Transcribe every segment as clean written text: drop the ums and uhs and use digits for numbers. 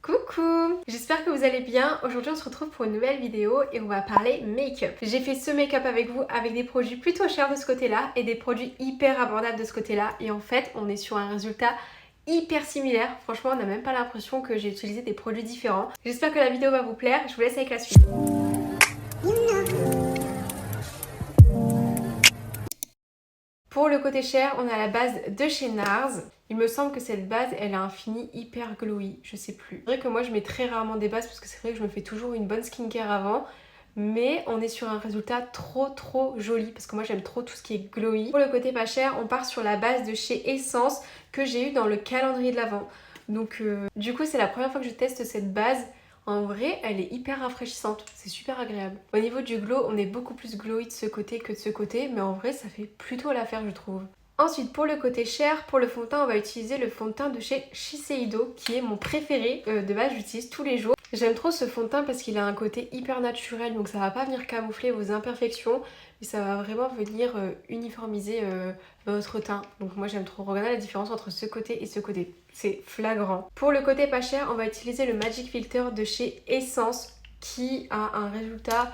Coucou! J'espère que vous allez bien. Aujourd'hui on se retrouve pour une nouvelle vidéo et on va parler make-up. J'ai fait ce make-up avec vous avec des produits plutôt chers de ce côté-là et des produits hyper abordables de ce côté-là. Et en fait on est sur un résultat hyper similaire. Franchement on n'a même pas l'impression que j'ai utilisé des produits différents. J'espère que la vidéo va vous plaire. Je vous laisse avec la suite. Pour le côté cher, on a la base de chez NARS. Il me semble que cette base, elle a un fini hyper glowy, je sais plus. C'est vrai que moi, je mets très rarement des bases parce que c'est vrai que je me fais toujours une bonne skincare avant. Mais on est sur un résultat trop joli parce que moi, j'aime trop tout ce qui est glowy. Pour le côté pas cher, on part sur la base de chez Essence que j'ai eu dans le calendrier de l'Avent. Donc du coup, c'est la première fois que je teste cette base. En vrai, elle est hyper rafraîchissante, c'est super agréable. Au niveau du glow, on est beaucoup plus glowy de ce côté que de ce côté, mais en vrai, ça fait plutôt l'affaire, je trouve. Ensuite, pour le côté cher, pour le fond de teint, on va utiliser le fond de teint de chez Shiseido, qui est mon préféré. De base, j'utilise tous les jours. J'aime trop ce fond de teint parce qu'il a un côté hyper naturel, donc ça va pas venir camoufler vos imperfections, mais ça va vraiment venir uniformiser votre teint. Donc moi j'aime trop. Regardez la différence entre ce côté et ce côté. C'est flagrant. Pour le côté pas cher, on va utiliser le Magic Filter de chez Essence, qui a un résultat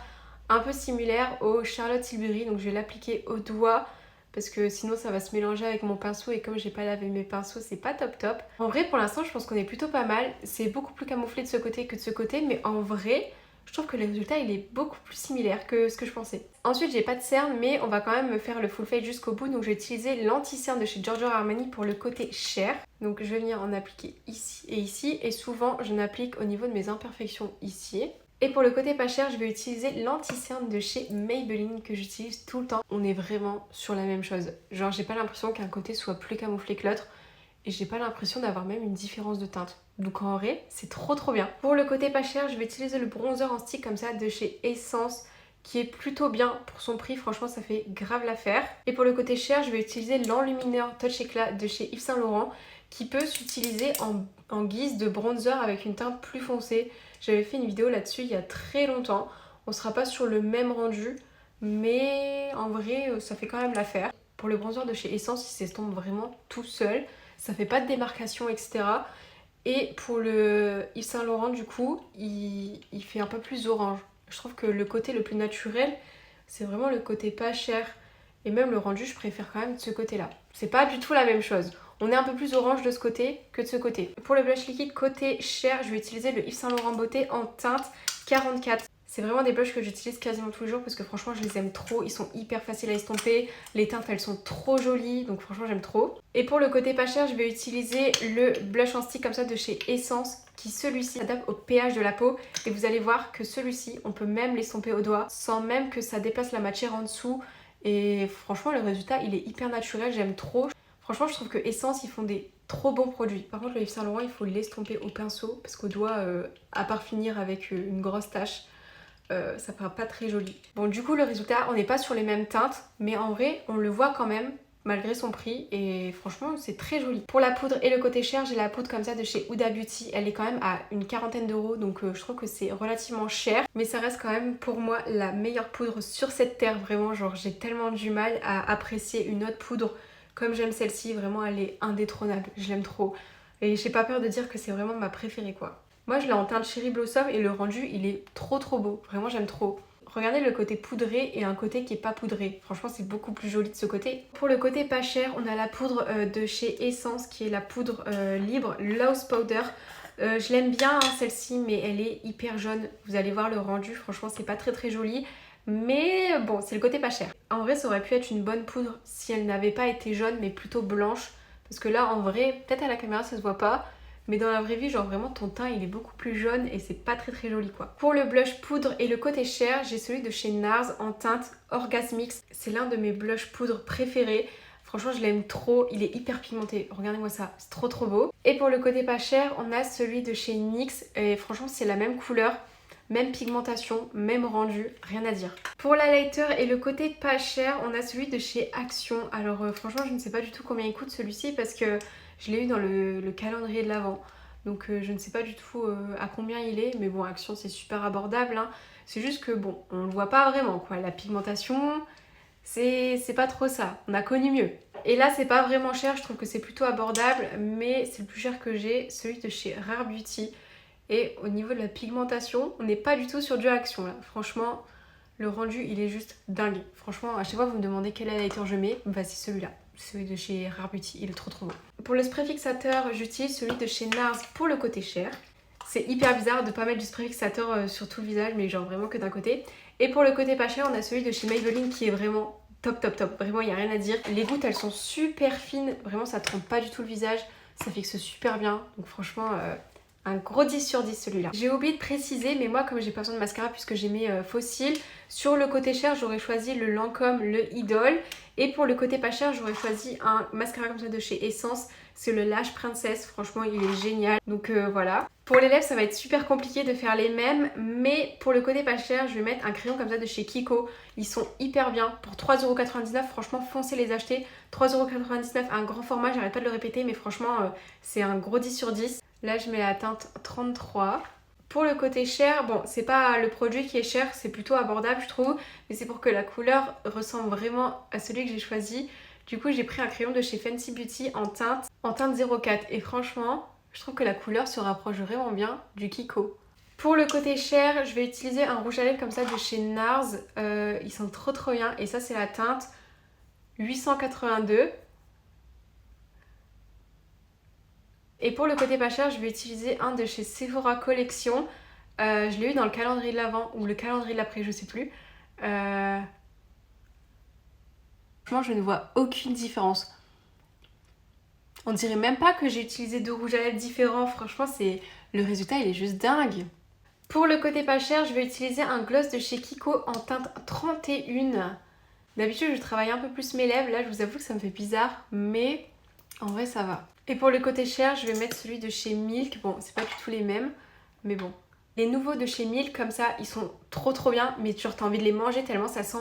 un peu similaire au Charlotte Tilbury. Donc je vais l'appliquer au doigt parce que sinon ça va se mélanger avec mon pinceau et comme j'ai pas lavé mes pinceaux, c'est pas top. En vrai, pour l'instant, je pense qu'on est plutôt pas mal. C'est beaucoup plus camouflé de ce côté que de ce côté, mais en vrai, je trouve que le résultat il est beaucoup plus similaire que ce que je pensais. Ensuite, j'ai pas de cerne, mais on va quand même faire le full face jusqu'au bout. Donc je vais utiliser l'anti-cerne de chez Giorgio Armani pour le côté cher. Donc je vais venir en appliquer ici, et souvent je n'applique au niveau de mes imperfections ici. Et pour le côté pas cher, je vais utiliser l'anti-cerne de chez Maybelline que j'utilise tout le temps. On est vraiment sur la même chose. Genre j'ai pas l'impression qu'un côté soit plus camouflé que l'autre. Et j'ai pas l'impression d'avoir même une différence de teinte. Donc en vrai, c'est trop bien. Pour le côté pas cher, je vais utiliser le bronzer en stick comme ça de chez Essence, qui est plutôt bien pour son prix. Franchement, ça fait grave l'affaire. Et pour le côté cher, je vais utiliser l'enlumineur Touch Éclat de chez Yves Saint Laurent, qui peut s'utiliser en guise de bronzer avec une teinte plus foncée. J'avais fait une vidéo là-dessus il y a très longtemps. On sera pas sur le même rendu, mais en vrai, ça fait quand même l'affaire. Pour le bronzer de chez Essence, il s'estompe vraiment tout seul. Ça fait pas de démarcation, etc. Et pour le Yves Saint Laurent, du coup, il fait un peu plus orange. Je trouve que le côté le plus naturel, c'est vraiment le côté pas cher. Et même le rendu, je préfère quand même de ce côté-là. C'est pas du tout la même chose. On est un peu plus orange de ce côté que de ce côté. Pour le blush liquide côté cher, je vais utiliser le Yves Saint Laurent Beauté en teinte 44. C'est vraiment des blushs que j'utilise quasiment tous les jours parce que franchement je les aime trop, ils sont hyper faciles à estomper, les teintes elles sont trop jolies, donc franchement j'aime trop. Et pour le côté pas cher, je vais utiliser le blush en stick comme ça de chez Essence, qui celui-ci s'adapte au pH de la peau, et vous allez voir que celui-ci on peut même l'estomper au doigt sans même que ça dépasse la matière en dessous, et franchement le résultat il est hyper naturel, j'aime trop. Franchement je trouve que Essence ils font des trop bons produits. Par contre le Yves Saint Laurent il faut l'estomper au pinceau parce qu'au doigt, à part finir avec une grosse tache, ça fera pas très joli. Bon du coup le résultat, on n'est pas sur les mêmes teintes, mais en vrai on le voit quand même malgré son prix et franchement c'est très joli. Pour la poudre et le côté cher, j'ai la poudre comme ça de chez Huda Beauty, elle est quand même à une quarantaine d'euros, donc je trouve que c'est relativement cher, mais ça reste quand même pour moi la meilleure poudre sur cette terre. Vraiment genre j'ai tellement du mal à apprécier une autre poudre comme j'aime celle-ci. Vraiment elle est indétrônable, je l'aime trop et j'ai pas peur de dire que c'est vraiment ma préférée quoi. Moi je l'ai en teinte Cherry Blossom et le rendu il est trop beau, vraiment j'aime trop. Regardez le côté poudré et un côté qui est pas poudré. Franchement c'est beaucoup plus joli de ce côté. Pour le côté pas cher, on a la poudre de chez Essence qui est la poudre libre Loose Powder. Je l'aime bien hein, celle-ci, mais elle est hyper jaune. Vous allez voir le rendu, franchement c'est pas très joli. Mais bon, c'est le côté pas cher. En vrai ça aurait pu être une bonne poudre si elle n'avait pas été jaune mais plutôt blanche. Parce que là en vrai, peut-être à la caméra ça se voit pas, mais dans la vraie vie, genre vraiment ton teint il est beaucoup plus jaune et c'est pas très joli quoi. Pour le blush poudre et le côté cher, j'ai celui de chez NARS en teinte Orgasmix. C'est l'un de mes blush poudre préférés. Franchement je l'aime trop, il est hyper pigmenté, regardez-moi ça, c'est trop beau. Et pour le côté pas cher, on a celui de chez NYX et franchement c'est la même couleur, même pigmentation, même rendu, rien à dire. Pour l'highlighter et le côté pas cher, on a celui de chez Action. Alors franchement je ne sais pas du tout combien il coûte celui-ci parce que je l'ai eu dans le calendrier de l'Avent. Donc je ne sais pas du tout à combien il est, mais bon Action c'est super abordable hein. C'est juste que bon, on le voit pas vraiment quoi, la pigmentation c'est pas trop ça, on a connu mieux. Et là c'est pas vraiment cher, je trouve que c'est plutôt abordable, mais c'est le plus cher que j'ai, celui de chez Rare Beauty. Et au niveau de la pigmentation, on n'est pas du tout sur du action là. Franchement, le rendu il est juste dingue. Franchement, à chaque fois vous me demandez quel highlighter je mets, bah c'est celui-là. Celui de chez Rare Beauty, il est trop beau. Pour le spray fixateur, j'utilise celui de chez NARS pour le côté cher. C'est hyper bizarre de pas mettre du spray fixateur sur tout le visage, mais genre vraiment que d'un côté. Et pour le côté pas cher, on a celui de chez Maybelline qui est vraiment top. Vraiment, il n'y a rien à dire. Les gouttes, elles sont super fines. Vraiment, ça trempe pas du tout le visage. Ça fixe super bien. Donc franchement, un gros 10 sur 10 celui-là. J'ai oublié de préciser, mais moi, comme j'ai pas besoin de mascara puisque j'ai mes fossiles, sur le côté cher, j'aurais choisi le Lancôme, le Idol. Et pour le côté pas cher, j'aurais choisi un mascara comme ça de chez Essence. C'est le Lash Princess. Franchement, il est génial. Donc voilà. Pour les lèvres, ça va être super compliqué de faire les mêmes, mais pour le côté pas cher, je vais mettre un crayon comme ça de chez Kiko. Ils sont hyper bien. Pour 3,99€, franchement, foncez les acheter. 3,99€, un grand format, j'arrête pas de le répéter, mais franchement, c'est un gros 10 sur 10. Là, je mets la teinte 33. Pour le côté cher, bon, c'est pas le produit qui est cher, c'est plutôt abordable, je trouve, mais c'est pour que la couleur ressemble vraiment à celui que j'ai choisi. Du coup, j'ai pris un crayon de chez Fenty Beauty en teinte 04. Et franchement, je trouve que la couleur se rapproche vraiment bien du Kiko. Pour le côté cher, je vais utiliser un rouge à lèvres comme ça de chez NARS. Ils sont trop bien. Et ça, c'est la teinte 882. Et pour le côté pas cher, je vais utiliser un de chez Sephora Collection. Je l'ai eu dans le calendrier de l'avant ou le calendrier de l'après, je sais plus. Franchement, je ne vois aucune différence. On dirait même pas que j'ai utilisé deux rouges à lèvres différents. Franchement, le résultat, il est juste dingue. Pour le côté pas cher, je vais utiliser un gloss de chez Kiko en teinte 31. D'habitude, je travaille un peu plus mes lèvres. Là, je vous avoue que ça me fait bizarre, mais en vrai, ça va. Et pour le côté cher, je vais mettre celui de chez Milk. Bon, c'est pas du tout les mêmes, mais bon. Les nouveaux de chez Milk, comme ça, ils sont trop bien, mais genre t'as envie de les manger tellement ça sent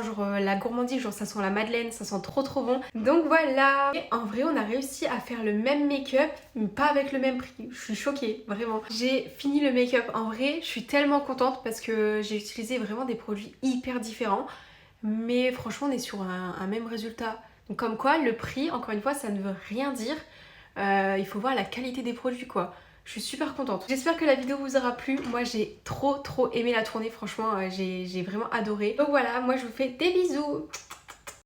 genre la gourmandise, genre ça sent la madeleine, ça sent trop bon. Donc voilà. Et en vrai, on a réussi à faire le même make-up, mais pas avec le même prix. Je suis choquée, vraiment. J'ai fini le make-up. En vrai, je suis tellement contente parce que j'ai utilisé vraiment des produits hyper différents, mais franchement, on est sur un même résultat. Donc comme quoi, le prix, encore une fois, ça ne veut rien dire. Il faut voir la qualité des produits, quoi. Je suis super contente. J'espère que la vidéo vous aura plu. Moi, j'ai trop aimé la tournée. Franchement, j'ai vraiment adoré. Donc voilà, moi, je vous fais des bisous.